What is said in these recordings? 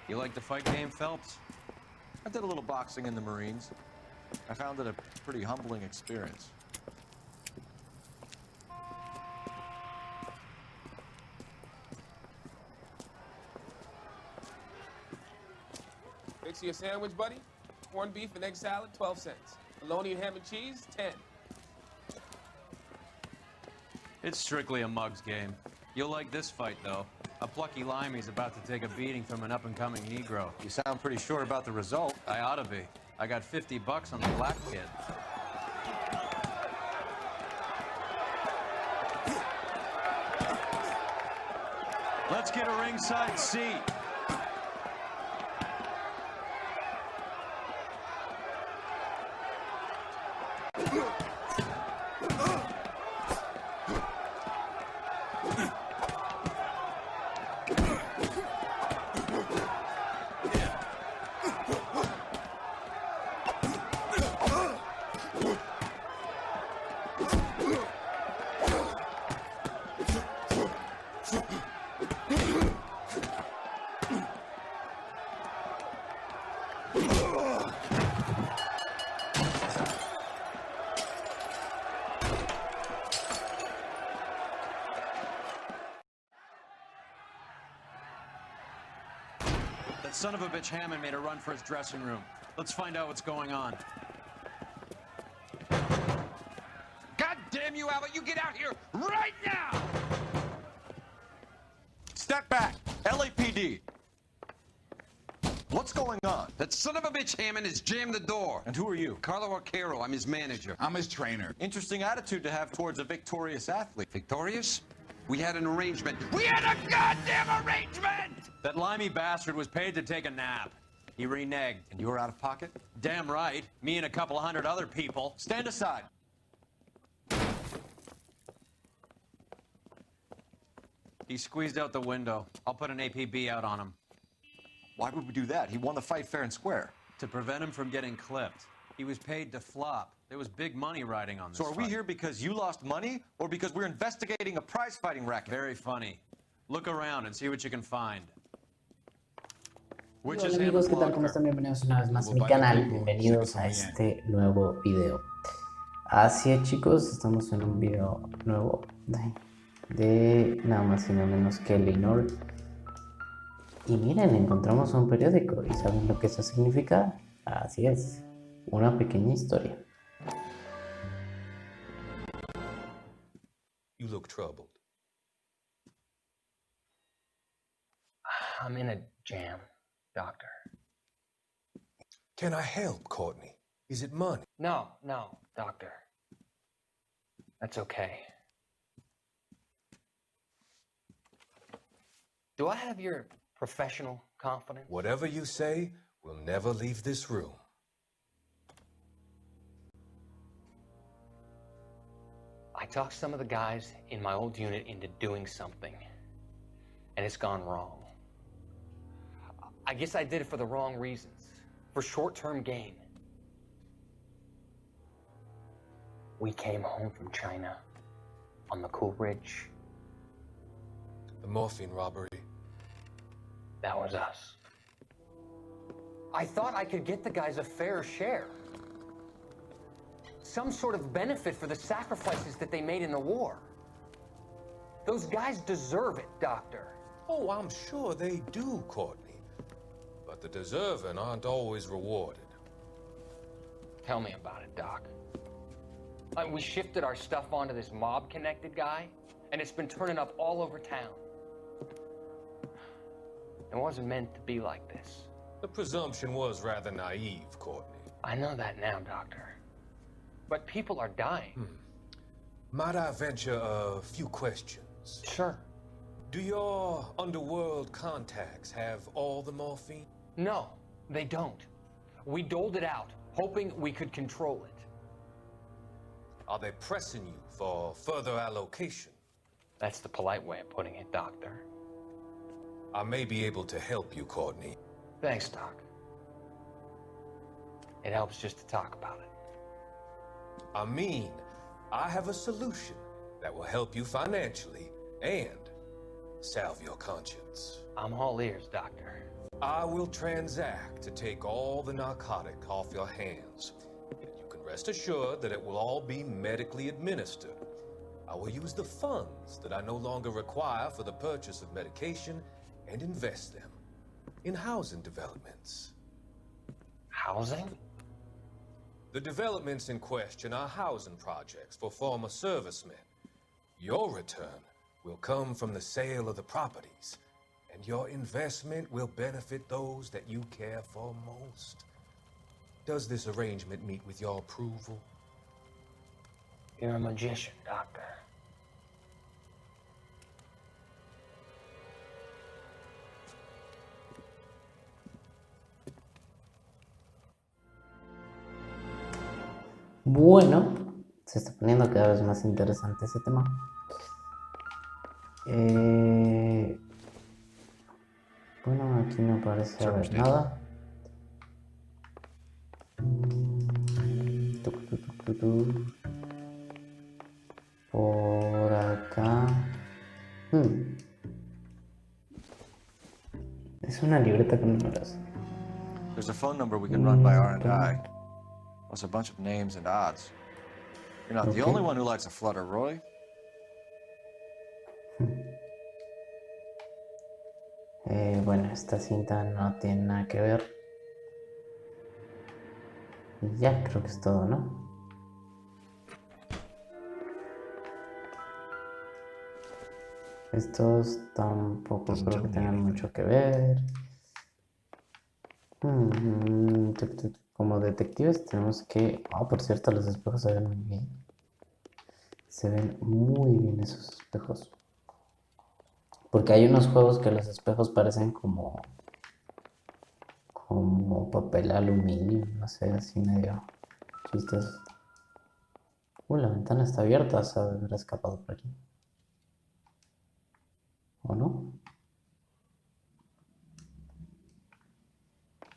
You like the fight game, Phelps? I did a little boxing in the Marines. I found it a pretty humbling experience. Fix you a sandwich, buddy? Corned beef and egg salad, 12 cents. Bologna and ham and cheese, 10. It's strictly a mug's game. You'll like this fight, though. A plucky limey's about to take a beating from an up-and-coming Negro. You sound pretty sure about the result. I ought to be. I got $50 on the black kid. Let's get a ringside seat. That son of a bitch Hammond made a run for his dressing room. Let's find out what's going on. God damn you, Albert! You get out here right now! Step back! LAPD! What's going on? That son of a bitch Hammond has jammed the door. And who are you? Carlo Arcaro, I'm his manager. I'm his trainer. Interesting attitude to have towards a victorious athlete. Victorious? We had an arrangement. We had a goddamn arrangement! That limey bastard was paid to take a nap. He reneged. And you were out of pocket? Damn right. Me and a couple 100 other people. Stand aside. He squeezed out the window. I'll put an APB out on him. Why would we do that? He won the fight fair and square. To prevent him from getting clipped. He was paid to flop. There was big money riding on this So are we fight. here because you lost money or because we're investigating a prize fighting racket? Very funny. Look around and see what you can find. Hola amigos, ¿qué tal? ¿Cómo están? Bienvenidos una vez más a mi canal, bienvenidos a este nuevo video. Así es chicos, estamos en un video nuevo de nada más y nada menos que L.A Noire. Y miren, encontramos un periódico y ¿saben lo que eso significa? Así es, una pequeña historia. You look troubled. I'm in a jam, Doctor. Can I help, Courtney? Is it money? No, Doctor. That's okay. Do I have your professional confidence? Whatever you say, we'll never leave this room. I talked some of the guys in my old unit into doing something, and it's gone wrong. I guess I did it for the wrong reasons, for short-term gain. We came home from China on the Cool Ridge. The morphine robbery. That was us. I thought I could get the guys a fair share. Some sort of benefit for the sacrifices that they made in the war. Those guys deserve it, Doctor. Oh, I'm sure they do, Courtney. But the deserving aren't always rewarded. Tell me about it, Doc. We shifted our stuff onto this mob-connected guy, and it's been turning up all over town. It wasn't meant to be like this. The presumption was rather naive, Courtney. I know that now, Doctor. But people are dying. Might I venture a few questions? Sure. Do your underworld contacts have all the morphine? No, they don't. We doled it out, hoping we could control it. Are they pressing you for further allocation? That's the polite way of putting it, Doctor. I may be able to help you, Courtney. Thanks, Doc. It helps just to talk about it. I mean, I have a solution that will help you financially and salve your conscience. I'm all ears, Doctor. I will transact to take all the narcotic off your hands. And you can rest assured that it will all be medically administered. I will use the funds that I no longer require for the purchase of medication and invest them in housing developments. Housing? The developments in question are housing projects for former servicemen. Your return will come from the sale of the properties, and your investment will benefit those that you care for most. Does this arrangement meet with your approval? You're a magician, Doctor. Bueno, se está poniendo cada vez más interesante ese tema. Bueno, aquí no parece haber nada. Por acá. Es una libreta con números. There's a phone number we can run by R&I. Plus a bunch of names and odds. You're not the only one who likes a flutter, Roy. Bueno, esta cinta no tiene nada que ver. Y ya, creo que es todo, ¿no? Estos tampoco creo que tengan mucho que ver. Como detectives tenemos que... por cierto, los espejos se ven muy bien. Se ven muy bien esos espejos. Porque hay unos juegos que los espejos parecen como papel aluminio, no sé, así medio chistoso. La ventana está abierta, se debe haber escapado por aquí. ¿O no?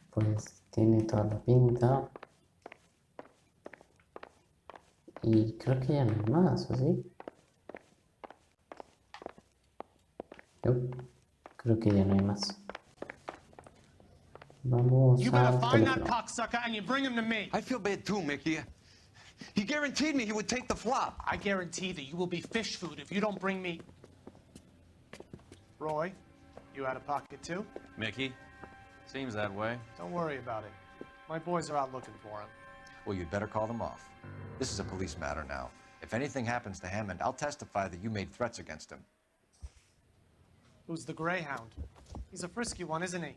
Pues tiene toda la pinta. Y creo que ya no hay más, ¿o sí? Creo que ya no hay más. Vamos al teléfono. I feel bad too, Mickey. He guaranteed me he would take the flop. I guarantee that you will be fish food if you don't bring me... Roy, you out of pocket too? Mickey? Seems that way. Don't worry about it. My boys are out looking for him. Well, you'd better call them off. This is a police matter now. If anything happens to Hammond, I'll testify that you made threats against him. Who's the Greyhound? He's a frisky one, isn't he?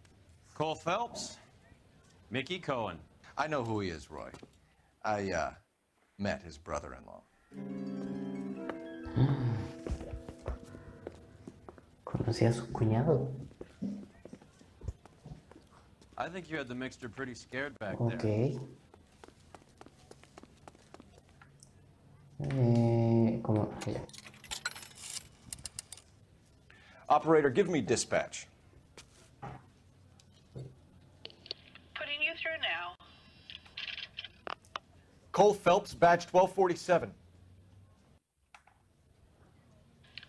Cole Phelps? Mickey Cohen. I know who he is, Roy. I, met his brother-in-law. Conocí a su cuñado. I think you had the mixture pretty scared back there. ¿Cómo? Allá. Operator, give me dispatch. Putting you through now. Cole Phelps, badge 1247.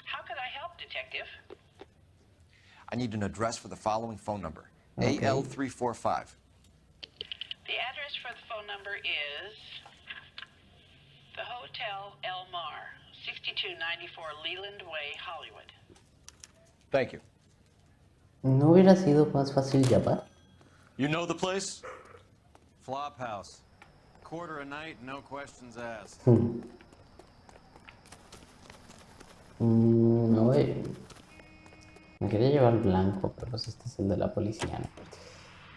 How could I help, Detective? I need an address for the following phone number. Okay. AL345. The address for the phone number is the Hotel L.A Noire, 6294 Leland Way, Hollywood. Thank you. ¿No hubiera sido más fácil llamar? You know the place? Flop house. Quarter a night, no questions asked. No, me quería llevar blanco, pero pues este es el de la policía, ¿no?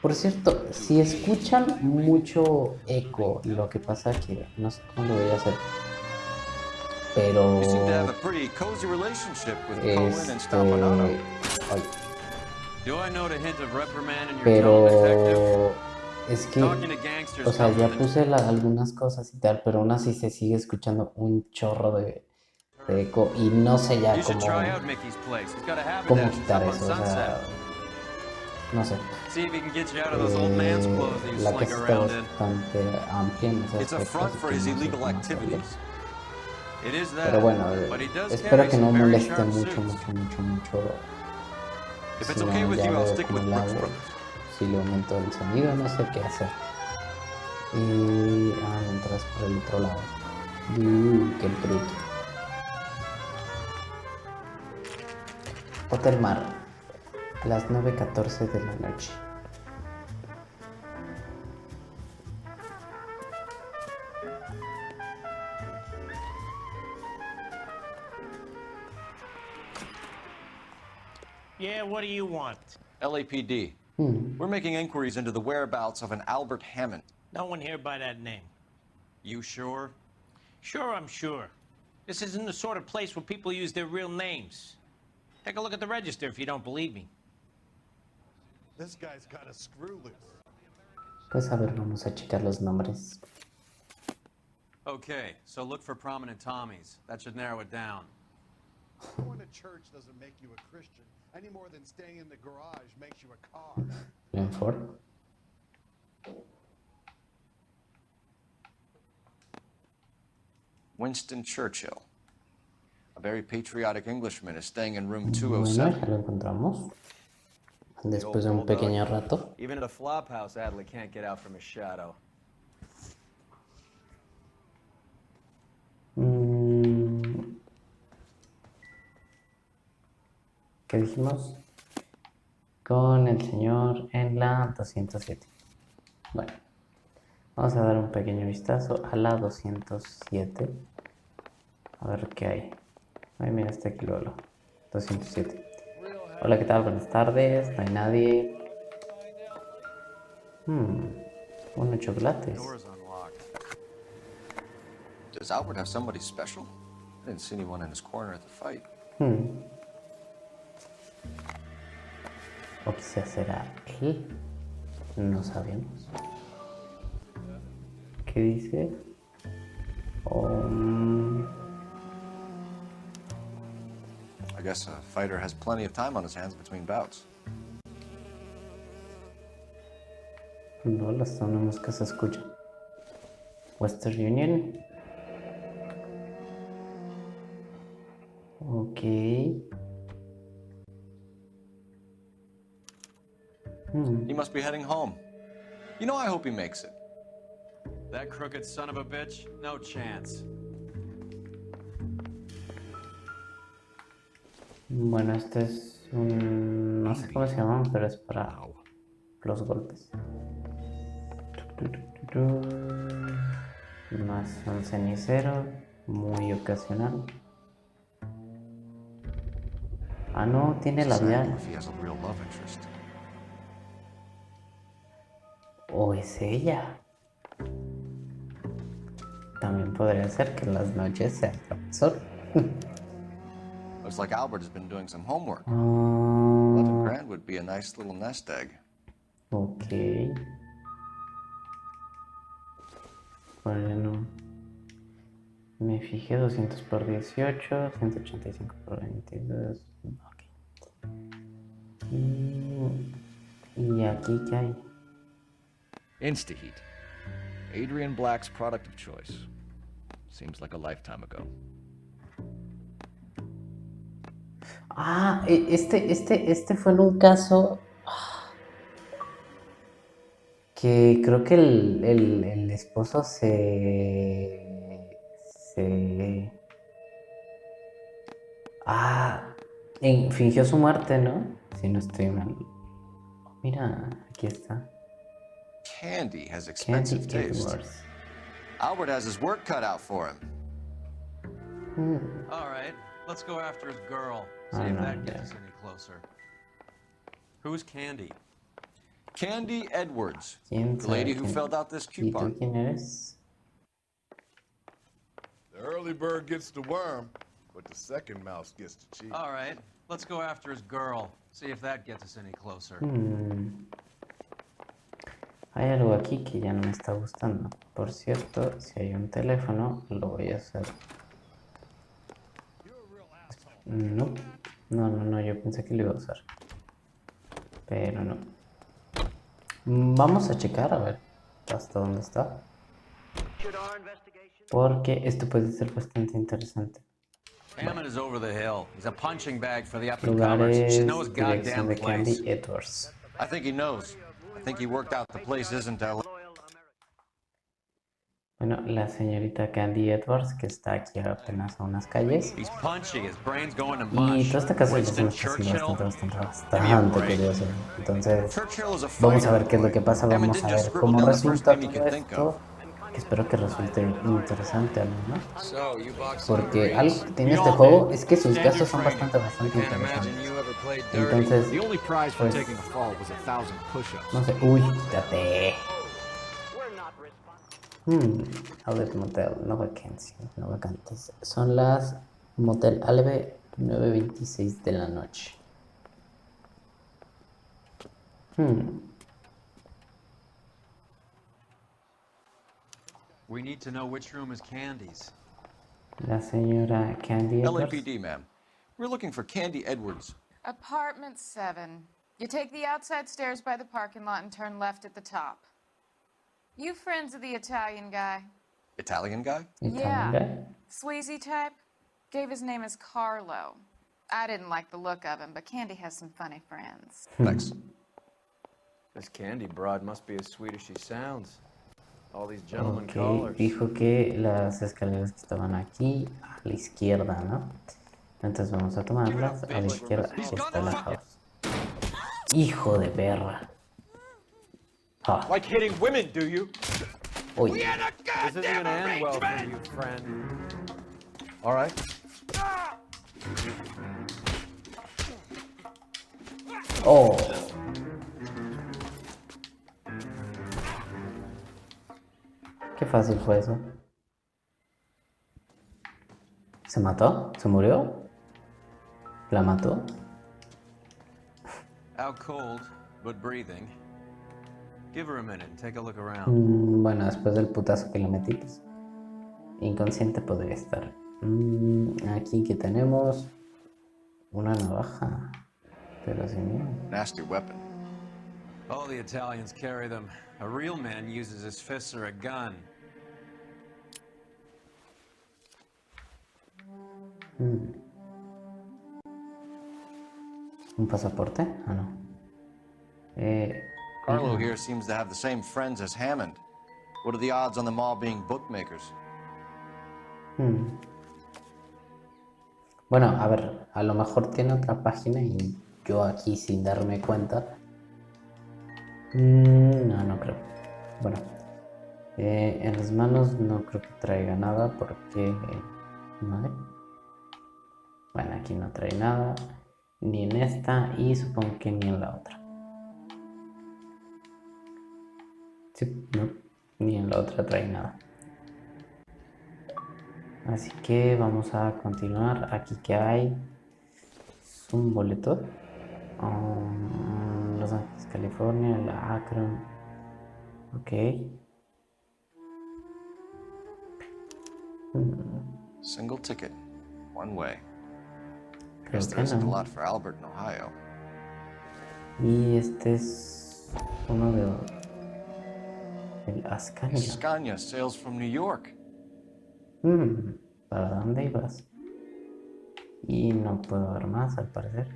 Por cierto, si escuchan mucho eco, lo que pasa que no sé cómo lo voy a hacer, pero You seem to have a pretty cozy relationship with Cohen and Stompanato. ay, Do I note a hint of reprimand in your tone, pero detective? es que, Talking to gangsters o sea, ya comes with puse algunas cosas y tal, pero aún así se sigue escuchando un chorro de eco y no sé ya You should cómo, try out Mickey's place. He's got a habit cómo that quitar up on eso, o sea, Sunset. no sé. See if he can get you out of those old man's clothes that you La slink casa está around in. bastante amplia en ese It's a aspecto, front así for que his no sé illegal cómo hacerlo. activities. It is Pero that, bueno, but he does espero carry que no some very moleste sharp mucho, suits. mucho. If Si it's no, okay with ya you, I'll veo stick cómo with le Brooks hago. Brothers. Si le aumento el sonido, no sé qué hacer. Y... ah, no entras por el otro lado. Qué bruto. Hotel Mar. A las 9:14 de la noche. Yeah, what do you want? LAPD. We're making inquiries into the whereabouts of an Albert Hammond. No one here by that name. You sure? Sure, I'm sure. This isn't the sort of place where people use their real names. Take a look at the register if you don't believe me. This guy's got a screw loose. Pues a ver, vamos a checar los nombres. Okay, so look for prominent Tommies. That should narrow it down. Going to church doesn't make you a Christian any more than staying in the garage makes you a car. Lenford. Winston Churchill. A very patriotic Englishman is staying in room Bueno, 207. ya lo encontramos. Después de un pequeño rato. Even at a flop house, Adley can't get out from his shadow. ¿Qué dijimos? Con el señor en la 207. Bueno, vamos a dar un pequeño vistazo a la 207. A ver qué hay. Ay, mira, está aquí luego. 207. Hola, ¿qué tal? Buenas tardes. No hay nadie. Unos chocolates. Door's unlocked. Does Albert have somebody special? I didn't see anyone in his corner at the fight. O quizás será él. No sabemos. ¿Qué dice? I guess a fighter has plenty of time on his hands between bouts. No, las sonamos que se escuchan. Western Union. Ok. He must be heading home. You know, I hope he makes it. That crooked son of a bitch? No chance. Bueno, este es un... no sé cómo se llaman, pero es para los golpes. Más un cenicero, muy ocasional. Ah, no, tiene labial. If he has a real love interest. ¿O es ella? También podría ser que en las noches sea profesor. Looks like Albert has been doing some homework. Ah, 11 grand would be a nice little nest egg. ok. Bueno, me fijé 200 por 18, 185 por 22. Ok. ¿Y aquí qué hay? Instaheat. Adrian Black's product of choice. Seems like a lifetime ago. Ah, este fue en un caso que creo que el esposo fingió su muerte, ¿no? Si no estoy mal. Mira, aquí está. Candy has expensive Candy taste. Edwards. Albert has his work cut out for him. All right, let's go after his girl. See Oh, if no, that gets yeah. us any closer. Who's Candy? Candy Edwards, ¿Quién the lady sabe who quién? filled out this ¿Y tú coupon. quién eres? The early bird gets the worm, but the second mouse gets the cheese. All right, let's go after his girl. See if that gets us any closer. Hay algo aquí que ya no me está gustando. Por cierto, si hay un teléfono, lo voy a hacer. No, no, yo pensé que lo iba a usar. Pero no. Vamos a checar a ver hasta dónde está. Should our investigation porque esto puede ser bastante interesante. Hammond is over the hill. He's a punching bag for the up-and-comers. He should know his Lugares, dirección goddamn de place. Candy Edwards. I think he knows. I think he worked out the place isn't L.A. Bueno, la señorita Candy Edwards, que está aquí apenas a unas calles. He's punchy. His brain's going to Y mush. toda esta casa ya se Winston me está haciendo Churchill. bastante curioso. Entonces, vamos a ver qué es lo que pasa. Vamos a ver cómo resulta todo esto. Que espero que resulte interesante al menos. Porque algo que tiene este juego es que sus casos son bastante interesantes. Entonces, pues, no sé. Uy, quítate. Outlet Motel, no vacancy, no vacantes. Son las Motel Alve 9:26 de la noche. We need to know which room is Candy's. La señora Candy Edwards. LAPD, ma'am. We're looking for Candy Edwards. Apartment 7. You take the outside stairs by the parking lot and turn left at the top. You friends of the Italian guy? Italian guy? Yeah. Sleazy type? Gave his name as Carlo. I didn't like the look of him, but Candy has some funny friends. Thanks. This Candy broad must be as sweet as she sounds. All these gentlemen callers. Dijo que las escaleras que estaban aquí a la izquierda, ¿no? Entonces vamos a tomarlas a la izquierda. Aquí está la house. Hijo de perra. Like hitting women, do you? Uy. This isn't gonna end well for you, friend. All right. Oh. Qué fácil fue eso. ¿Se mató? ¿Se murió? ¿La mató? Out cold, but breathing. Give her a minute and take a look around. Bueno, después del putazo que le metí, pues, inconsciente podría estar. Aquí que tenemos una navaja, pero sin miedo. Nasty weapon. All the Italians carry them. A real man uses his fists or a gun. ¿Un pasaporte? Ah, no. Carlo here seems to have the same friends as Hammond. What are the odds on them all being bookmakers? Bueno, a ver, a lo mejor tiene otra página y yo aquí sin darme cuenta. No creo. Bueno, en las manos no creo que traiga nada porque... ¿Vale? Bueno, aquí no trae nada, ni en esta y supongo que ni en la otra. Sí, no, ni en la otra trae nada. Así que vamos a continuar. Aquí que hay es un boleto. Los Ángeles, California, la Akron. Ok. Single ticket, one way. Creo Guess que there isn't a no. lot for Albert in Ohio. Y este es uno de el Ascania. Scania sails from New York. ¿Para dónde ibas? Y no puedo ver más al parecer.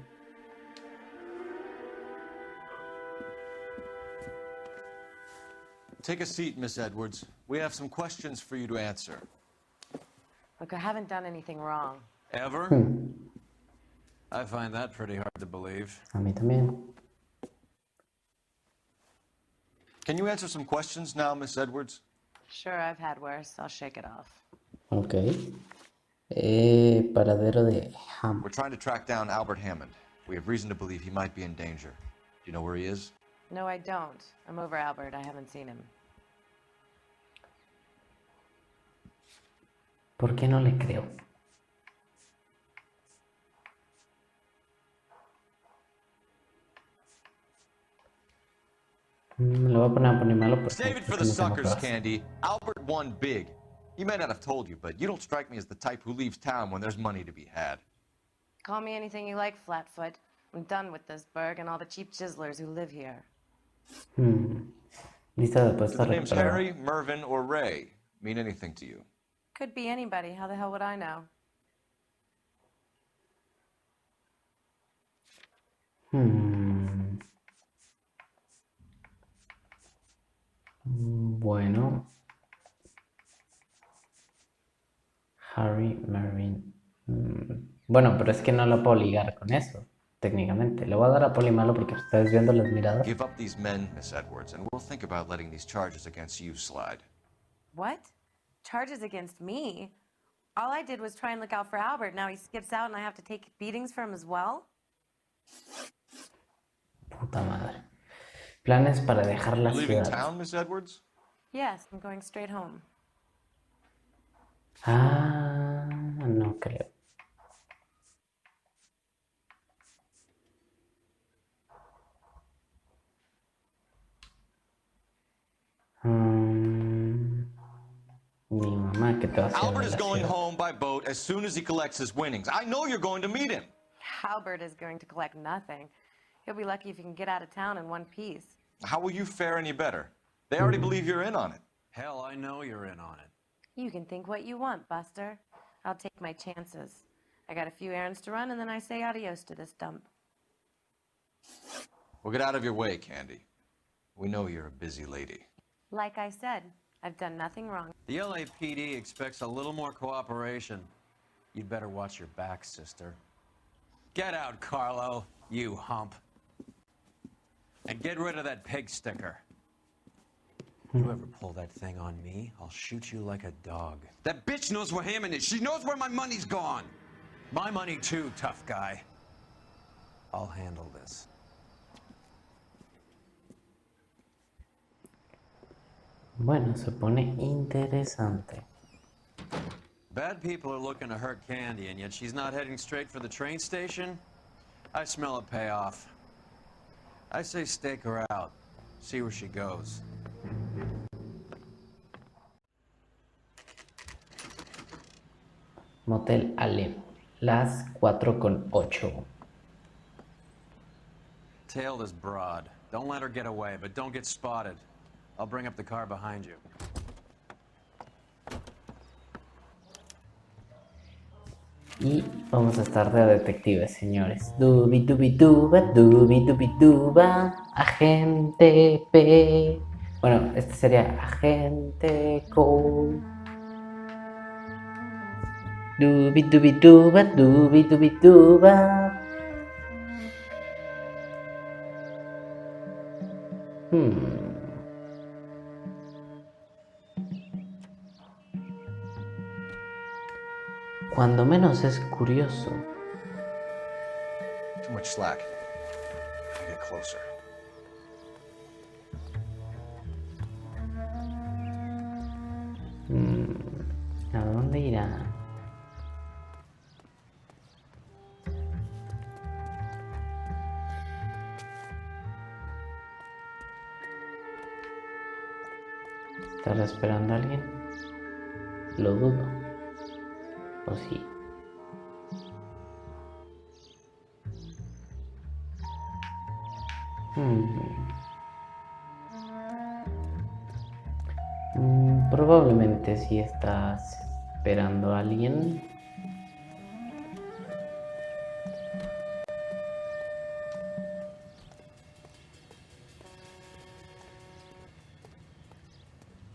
Take a seat, Miss Edwards. We have some questions for you to answer. Look, I haven't done anything wrong. Ever? I find that pretty hard to believe. A mí también. Can you answer some questions now, Miss Edwards? Sure, I've had worse. I'll shake it off. Ok. Paradero de Ham. We're trying to track down Albert Hammond. We have reason to believe he might be in danger. Do you know where he is? No, I don't. I'm over Albert. I haven't seen him. ¿Por qué no le creo? Me lo voy a poner a poner malo porque Save it for the suckers, Candy. Albert won big. He may not have told you, but you don't strike me as the type who leaves town when there's money to be had. Call me anything you like, Flatfoot. I'm done with this burg and all the cheap chiselers who live here. Lista de Do apuestas the names recuperada. Harry, Mervyn, or Ray mean anything to you? Could be anybody. How the hell would I know? Bueno. Harry, Marvin. Bueno, pero es que no lo puedo ligar con eso, técnicamente. Le voy a dar a Poli malo porque ustedes viendo las miradas. Give up these men, Miss Edwards, and we'll think about letting these charges against you slide. What? Charges against me? All I did was try and look out for Albert. Now he skips out and I have to take beatings for him as well? Puta madre. Planes para dejar la Leaving ciudad. town, Miss Edwards? Yes, I'm going straight home. Ah, no creo. Mi mamá, ¿qué te va a hacer? Albert is going home by boat as soon as he collects his winnings. I know you're going to meet him. Albert is going to collect nothing. He'll be lucky if he can get out of town in one piece. How will you fare any better? They already believe you're in on it. Hell, I know you're in on it. You can think what you want, Buster. I'll take my chances. I got a few errands to run, and then I say adios to this dump. We'll get out of your way, Candy. We know you're a busy lady. Like I said, I've done nothing wrong. The LAPD expects a little more cooperation. You'd better watch your back, sister. Get out, Carlo, you hump. And get rid of that pig sticker. You ever pull that thing on me, I'll shoot you like a dog. That bitch knows where Hammond is. She knows where my money's gone. My money too, tough guy. I'll handle this. Bueno, se pone interesante. Bad people are looking to hurt Candy, and yet she's not heading straight for the train station? I smell a payoff. I say stake her out. See where she goes. Motel Ale, las 4:08. Tail this broad. Don't let her get away, but don't get spotted. I'll bring up the car behind you. Y vamos a estar de detectives, señores. Dubi dubi duba, dubi dubi duba, agente P. Bueno, este sería agente Cole. Dubi dubi duba, dubi dubi duba. Cuando menos es curioso. Too much slack. Get closer. ¿A dónde irá? ¿Estará esperando a alguien? Lo dudo. ¿O sí? Probablemente sí estás esperando a alguien.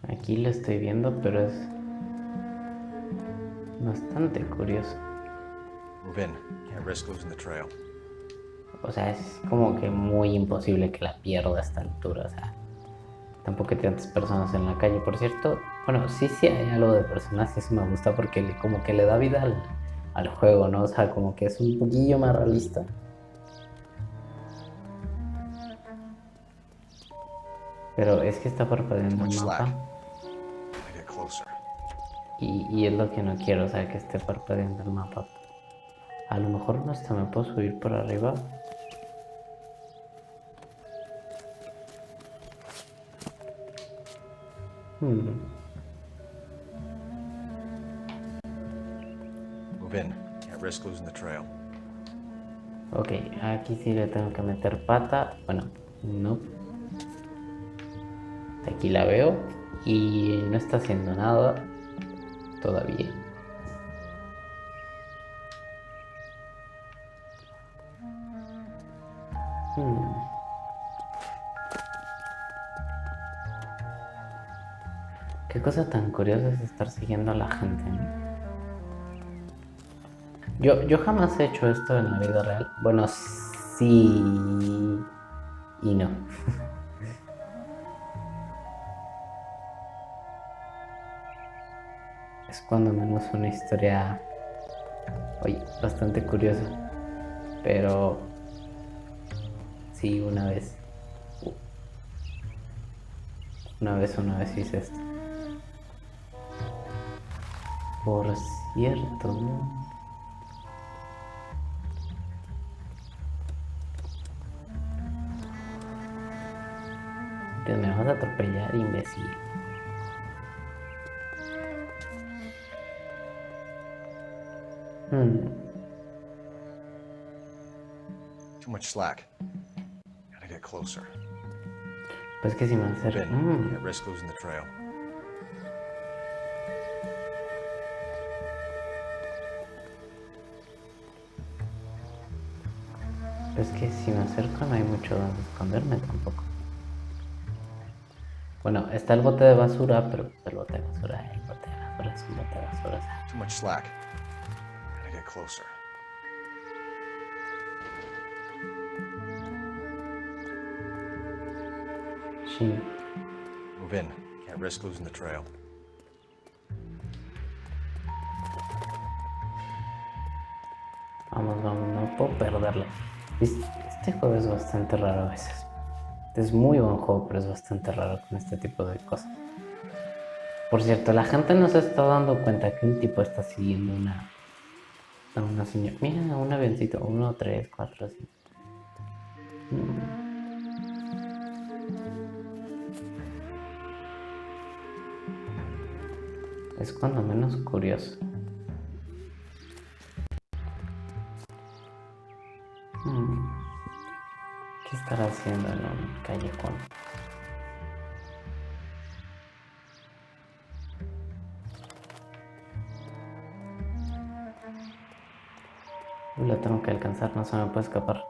Aquí lo estoy viendo, pero es bastante curioso. Move in. Can't risk losing the trail. O sea, es como que muy imposible que la pierda a esta altura. O sea, tampoco hay tantas personas en la calle. Por cierto, bueno, sí hay algo de personas y eso me gusta porque como que le da vida al juego, ¿no? O sea, como que es un poquillo más realista. Pero es que está parpadeando el mapa. Y es lo que no quiero, o sea, que esté parpadeando el mapa. A lo mejor no hasta me puedo subir por arriba. Move in. Can't risk losing the trail. Ok, aquí sí le tengo que meter pata. Bueno, no. Aquí la veo y no está haciendo nada. todavía. Qué cosa tan curiosa es estar siguiendo a la gente, ¿no? Yo jamás he hecho esto en la vida real. Bueno, sí y no. Es cuando menos una historia, oye, bastante curiosa. Pero sí, una vez hice esto. Por cierto, que me vas a atropellar, imbécil. Too much slack. Gotta get closer. Pues que si me acerco. Can't risk losing the trail. Pues que si me acerco no hay mucho donde esconderme tampoco. Bueno, está el bote de basura, pero el bote de basura es un bote de basura. Too much slack. Gotta get closer. Sí. Move in. Can't risk losing the trail. Vamos, no puedo perderlo. Este juego es bastante raro a veces. Es muy buen juego, pero es bastante raro con este tipo de cosas. Por cierto, la gente no se está dando cuenta que un tipo está siguiendo a una señora. Mira, un avioncito. 1, 3, 4, 5. Es cuando menos curioso. ¿Qué estará haciendo en un callejón? Lo tengo que alcanzar, no se me puede escapar.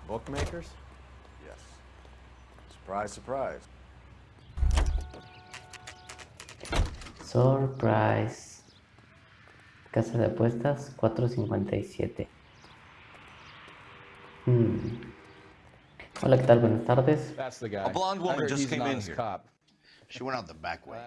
Bookmakers? Yes. Surprise, surprise. Surprise. Casa de apuestas 457. Hola, ¿qué tal? Buenas tardes. That's the guy. A blonde woman just came in here. Cop. She went out the back way.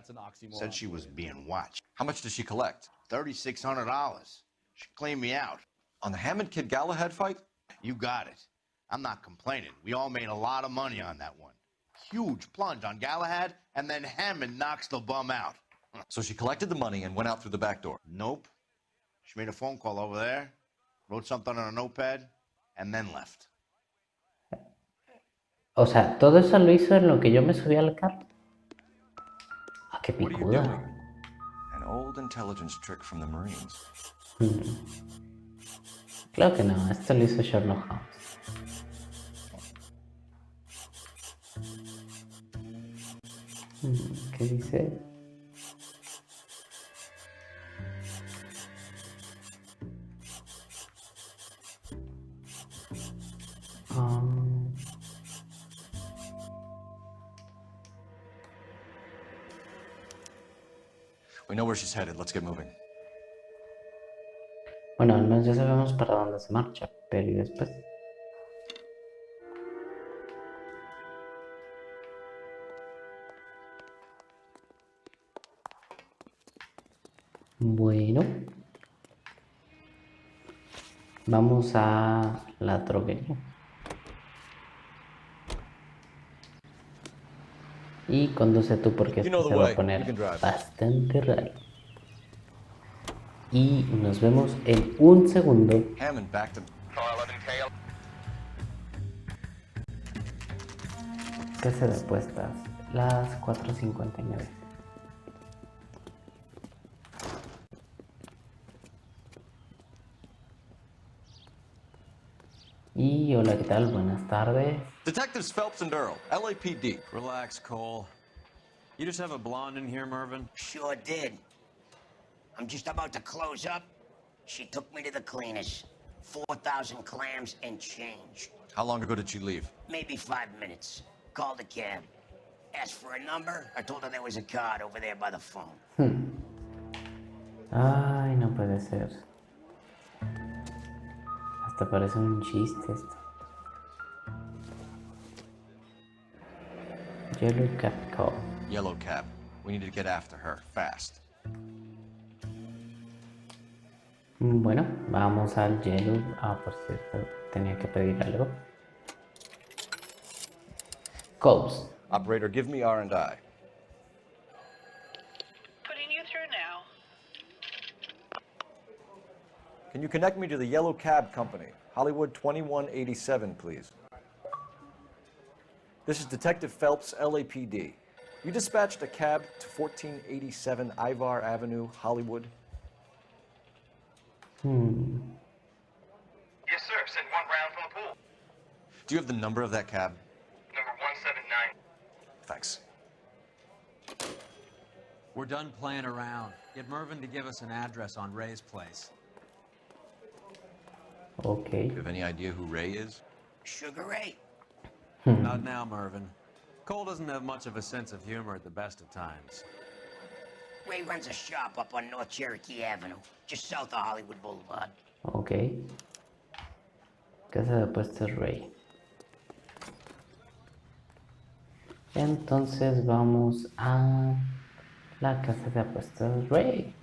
Said she was being watched. How much did she collect? $3,600. She cleaned me out. On the Hammond Kid Galahad fight? You got it. I'm not complaining. We all made a lot of money on that one. Huge plunge on Galahad, and then Hammond knocks the bum out. So she collected the money and went out through the back door? Nope. She made a phone call over there, wrote something on a notepad, and then left. O sea, todo eso lo hizo en lo que yo me subí al carro. Ah, qué What are you picuda. doing? An old intelligence trick from the Marines. Claro que no, esto lo hizo Sherlock Holmes. ¿Qué dice? We know where she's headed. Let's get moving. Bueno, al menos ya sabemos para dónde se marcha, pero ¿y después? Bueno, vamos a la droguería. Y conduce tú porque esto se va a poner bastante raro. y nos vemos en un segundo. Hammond back to... Casa de apuestas, las 4:59. Y hola, ¿qué tal? Buenas tardes. Detectives Phelps and Earl, LAPD. Relax, Cole. You just have a blonde in here, Mervyn? Sure did. I'm just about to close up. She took me to the cleaners. 4,000 clams and change. How long ago did she leave? Maybe 5 minutes. Called a cab. Asked for a number. I told her there was a card over there by the phone. Ay, no puede ser. Hasta parece un chiste esto. Yellow Cab Call. Yellow cab. We need to get after her, fast. Bueno, vamos al Yellow. Ah, por cierto, tenía que pedir algo. Coles. Operator, give me R&I. Putting you through now. Can you connect me to the Yellow Cab Company? Hollywood 2187, please. This is Detective Phelps, LAPD. You dispatched a cab to 1487 Ivar Avenue, Hollywood? Yes, sir. Sent one round from the pool. Do you have the number of that cab? Number 179. Thanks. We're done playing around. Get Mervyn to give us an address on Ray's place. Okay. Do you have any idea who Ray is? Sugar Ray. Not now, Mervyn. Cole doesn't have much of a sense of humor at the best of times. Ray runs a shop up on North Cherokee Avenue, just south of Hollywood Boulevard. Ok. Casa de apuestas Ray. Entonces vamos a la casa de apuestas Ray.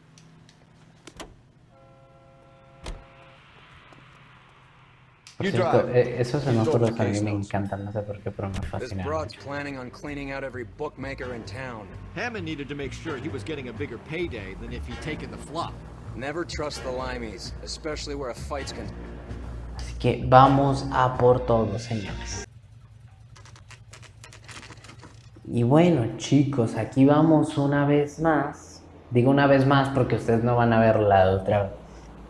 Por cierto, esos semáforos a mí me encantan, no sé por qué, pero me fascinan. Broad's planning on cleaning out every bookmaker in town. Hammond needed to make sure he was getting a bigger payday than if he'd taken the flop. Never trust the limeys, especially where a fight's con. Así que vamos a por todo, señores. Y bueno, chicos, aquí vamos una vez más. Digo una vez más porque ustedes no van a ver la otra,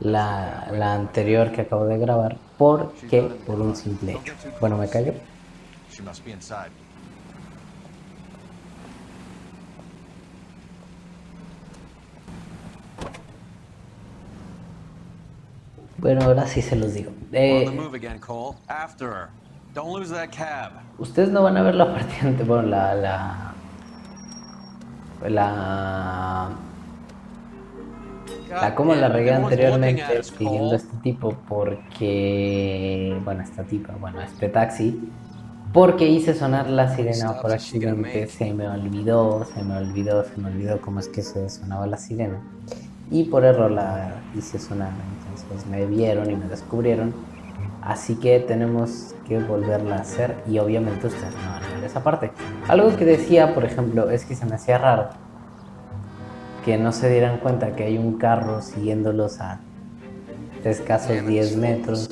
la anterior que acabo de grabar. Porque por un simple hecho. Bueno, me callo. She must be inside. Bueno, ahora sí se los digo. Ustedes no van a ver la partida, bueno, como la regué anteriormente siguiendo a este tipo porque, bueno, esta tipa, bueno, este taxi, porque hice sonar la sirena por accidente, se me olvidó cómo es que se sonaba la sirena y por error la hice sonar, entonces me vieron y me descubrieron, así que tenemos que volverla a hacer y obviamente ustedes no van a ver esa parte. Algo que decía, por ejemplo, es que se me hacía raro que no se dieran cuenta que hay un carro siguiéndolos a escasos 10 metros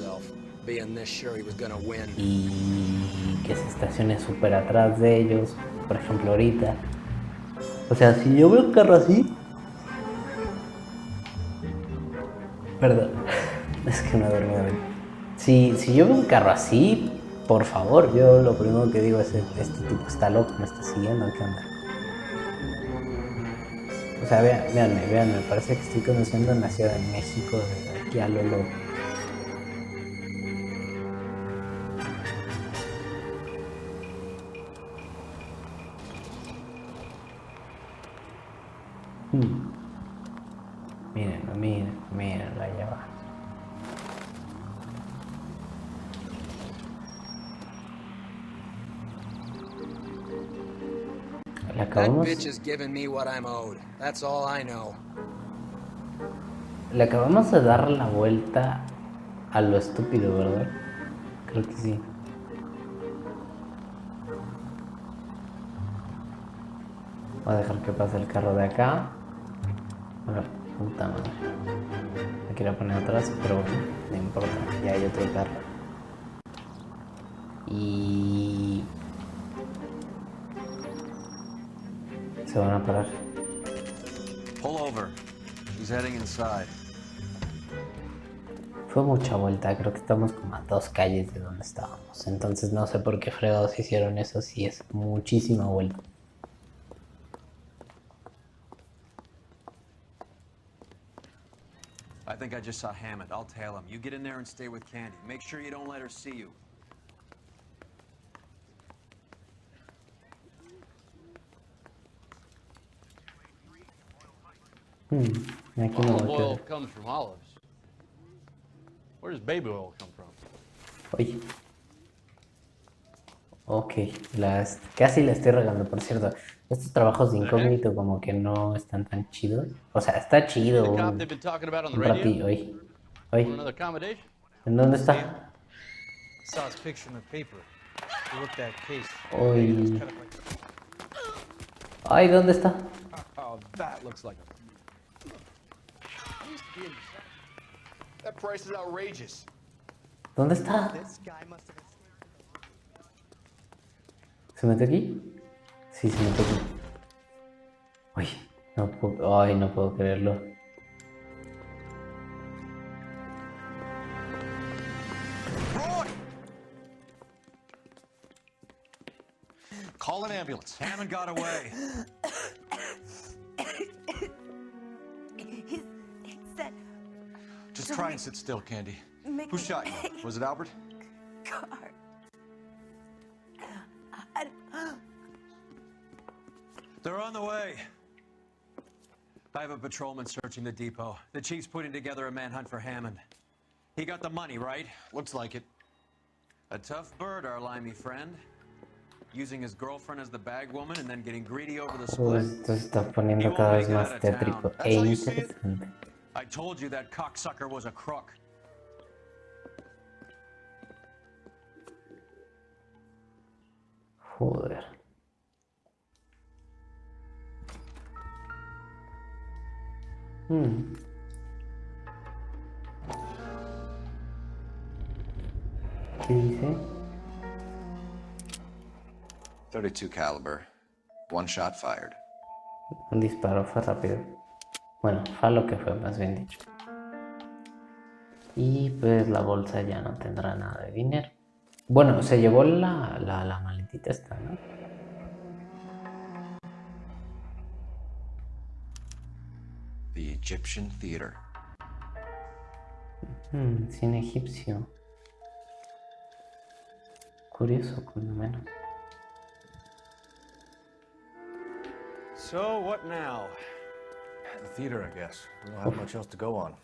y que se estacione súper atrás de ellos, por ejemplo ahorita. O sea, si yo veo un carro así... Perdón, es que no he dormido bien. Si yo veo un carro así, por favor, yo lo primero que digo es: este tipo está loco, me está siguiendo, ¿qué onda? O sea, véanme, parece que estoy conduciendo en la Ciudad de México, desde aquí a lo loco. Mírenlo, allá va. Le acabamos de dar la vuelta a lo estúpido, ¿verdad? Creo que sí. Voy a dejar que pase el carro de acá. Bueno, Puta madre. Me quería poner atrás, pero bueno, no importa. Ya hay otro carro. Y... se van a parar. Pull over. He's heading inside. Fue mucha vuelta, creo que estamos como a 2 calles de donde estábamos. Entonces no sé por qué fregados hicieron eso, si es muchísima vuelta. I think I just saw Hammond. I'll tail him. You get in there and stay with Candy. Make sure you don't let her see you. Aquí no Olive va a oil quedar. comes from olives. Where does baby oil come from? Oye. Ok, casi la estoy regando, por cierto. Estos trabajos de incógnito como que no están tan chidos. O sea, está chido The un cop they've been talking about on the ratillo. radio? Oye. Want another accommodation? ¿En dónde está? I saw his picture in the paper. He looked at case. Oye. Ay, ¿dónde está? Oh, that looks like a... That price is outrageous. ¿Dónde está? ¿Se mete aquí? Sí, se mete aquí. Uy, no puedo creerlo. Call an ambulance. Hammond got away. He's dead. Just try and sit still, Candy. Who shot you? Was it Albert? Car. They're on the way. I have a patrolman searching the depot. The chief's putting together a manhunt for Hammond. He got the money, right? Looks like it. A tough bird, our limey friend. Using his girlfriend as the bag woman and then getting greedy over the split. Esto se está poniendo cada vez más tétrico e interesante. I told you that cocksucker was a crook. Joder. ¿Qué dice? 32 caliber. One shot fired. Un disparo fue rápido. Bueno, fue lo que fue, más bien dicho. Y pues la bolsa ya no tendrá nada de dinero. Bueno, se llevó la maletita esta, ¿no? The Egyptian Theater. Cine egipcio. Curioso, cuando menos. So, what now? The theater, I guess. We don't have much else to go on.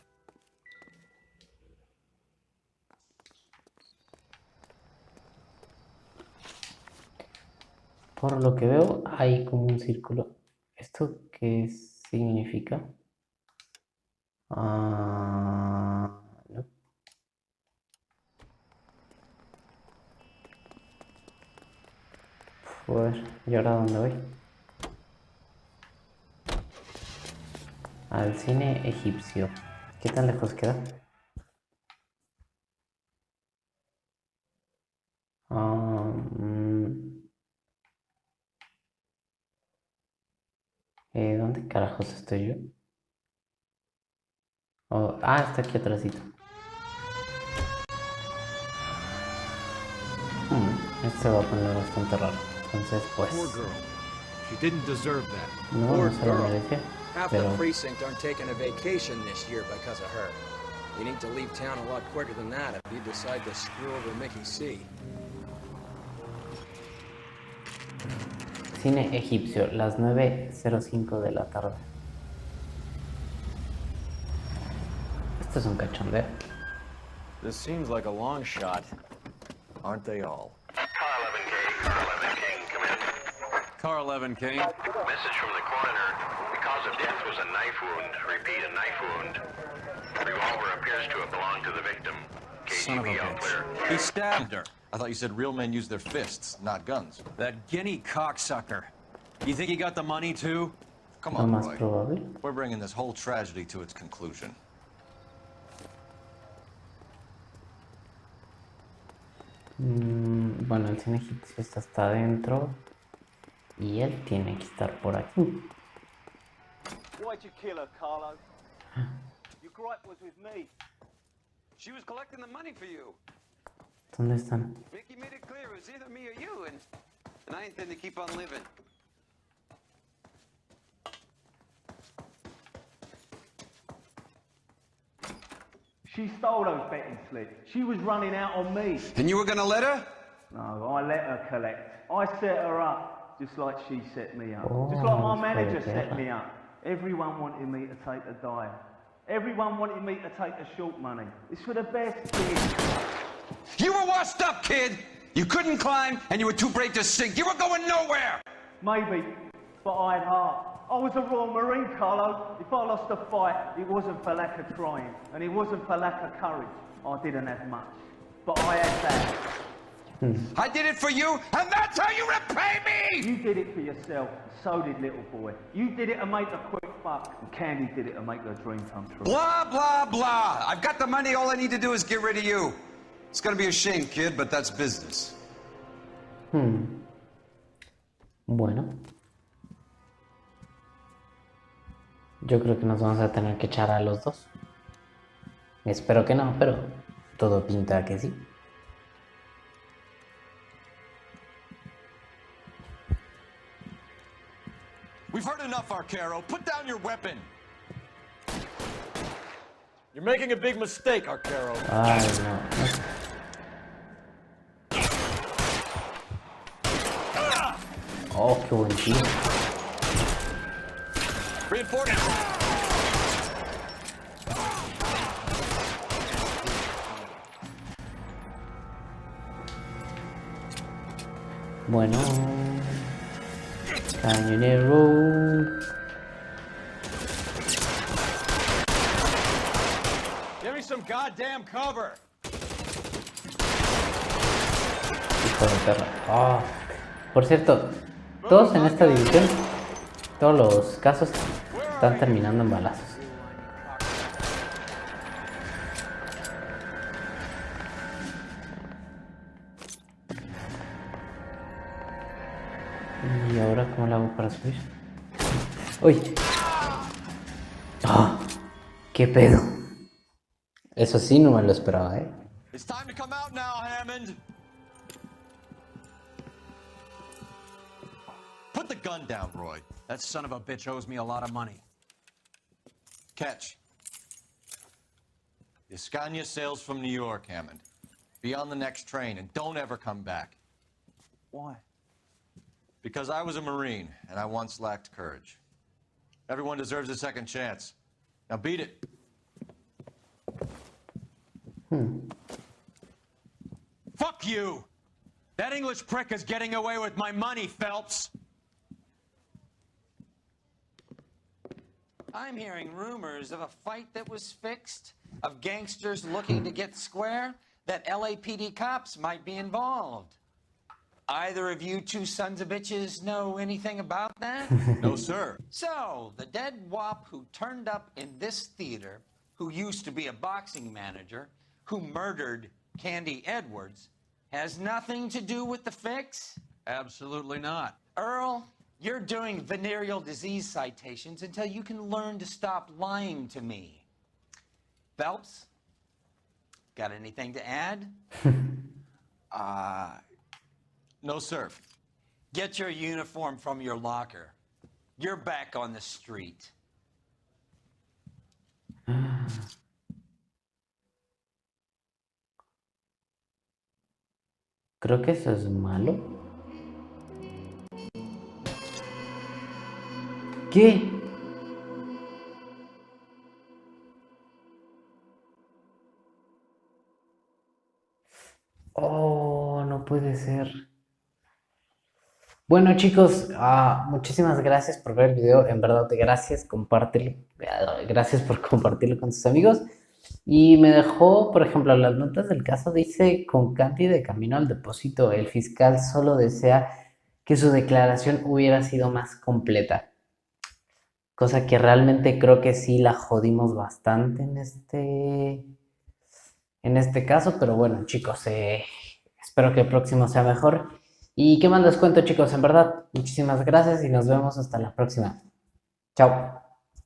Por lo que veo, hay como un círculo. ¿Esto qué significa? No. Pues, ¿y ahora dónde voy? Al cine egipcio. ¿Qué tan lejos queda? ¿Dónde carajos estoy yo? Está aquí atrásito. Este se va a poner bastante raro. Entonces, pues... Poor girl. She didn't deserve that. No se lo merecía. Half Pero... the precinct aren't taking a vacation this year because of her. You need to leave town a lot quicker than that if you decide to screw over Mickey C. Cine egipcio, las 9:05 de la tarde. Esto es un cachondeo. This seems like a long shot. Aren't they all? Car 11, King. Message from the coroner. The cause of death was a knife wound. Repeat, a knife wound. The revolver appears to have belonged to the victim. Son of a bitch. He stabbed her. I thought you said real men use their fists, not guns. That guinea cocksucker. You think he got the money too? Come Lo on, más Roy. probable. We're bringing this whole tragedy to its conclusion. Bueno, el cine egipcio está hasta adentro. Y él tiene que estar por aquí. Why'd you kill her, Carlo? Your gripe was with me. She was collecting the money for you. ¿Dónde están? Mickey made it clear it was either me or you, and I intend to keep on living. She stole those betting slips. She was running out on me. And you were gonna let her? No, I let her collect. I set her up, just like she set me up. Oh, Just like my hijo de manager set perra. me up. Everyone wanted me to take the dive. Everyone wanted me to take the short money. It's for the best, kid. You were washed up, kid! You couldn't climb, and you were too brave to sink. You were going nowhere! Maybe, but I had heart. I was a Royal Marine, Carlo. If I lost a fight, it wasn't for lack of trying, and it wasn't for lack of courage. I didn't have much, but I had that. I did it for you, and that's how you repay me! You did it for yourself, so did little boy. You did it to make a quick buck, and Candy did it to make her dream come true. Blah, blah, blah. I've got the money. All I need to do is get rid of you. It's gonna be a shame, kid, but that's business. Bueno. Yo creo que nos vamos a tener que echar a los dos. Espero que no, pero todo pinta que sí. We've heard enough, Arcaro. Put down your weapon. You're making a big mistake, Arcaro. Ay, no. Oh, qué buen tiro. Bueno. Cañonero. Give me some goddamn cover. Hijo de perra. Ah. Por cierto, todos en esta división, todos los casos están terminando en balazos. ¿Y ahora cómo lo hago para subir? ¡Uy! ¡Ah! ¡Qué pedo! Eso sí no me lo esperaba, ¿eh? It's time to come out now, Hammond. Put the gun down, Roy. That son of a bitch owes me a lot of money. Catch. The Escania sails from New York, Hammond. Be on the next train and don't ever come back. Why? Because I was a Marine and I once lacked courage. Everyone deserves a second chance. Now beat it. Fuck you! That English prick is getting away with my money, Phelps! I'm hearing rumors of a fight that was fixed, of gangsters looking to get square, that LAPD cops might be involved. Either of you two sons of bitches know anything about that? No, sir. So, the dead wop who turned up in this theater, who used to be a boxing manager, who murdered Candy Edwards, has nothing to do with the fix? Absolutely not. Earl, you're doing venereal disease citations until you can learn to stop lying to me. Phelps, got anything to add? No, sir. Get your uniform from your locker. You're back on the street. Creo que eso es malo. ¿Qué? Oh, no puede ser. Bueno, chicos, muchísimas gracias por ver el video. En verdad, gracias, compártelo. Gracias por compartirlo con sus amigos. Y me dejó, por ejemplo, las notas del caso dice: con Candy de camino al depósito, el fiscal solo desea que su declaración hubiera sido más completa. Cosa que realmente creo que sí la jodimos bastante en este caso, pero bueno, chicos, espero que el próximo sea mejor. ¿Y qué más les cuento, chicos? En verdad, muchísimas gracias y nos vemos hasta la próxima. Chao.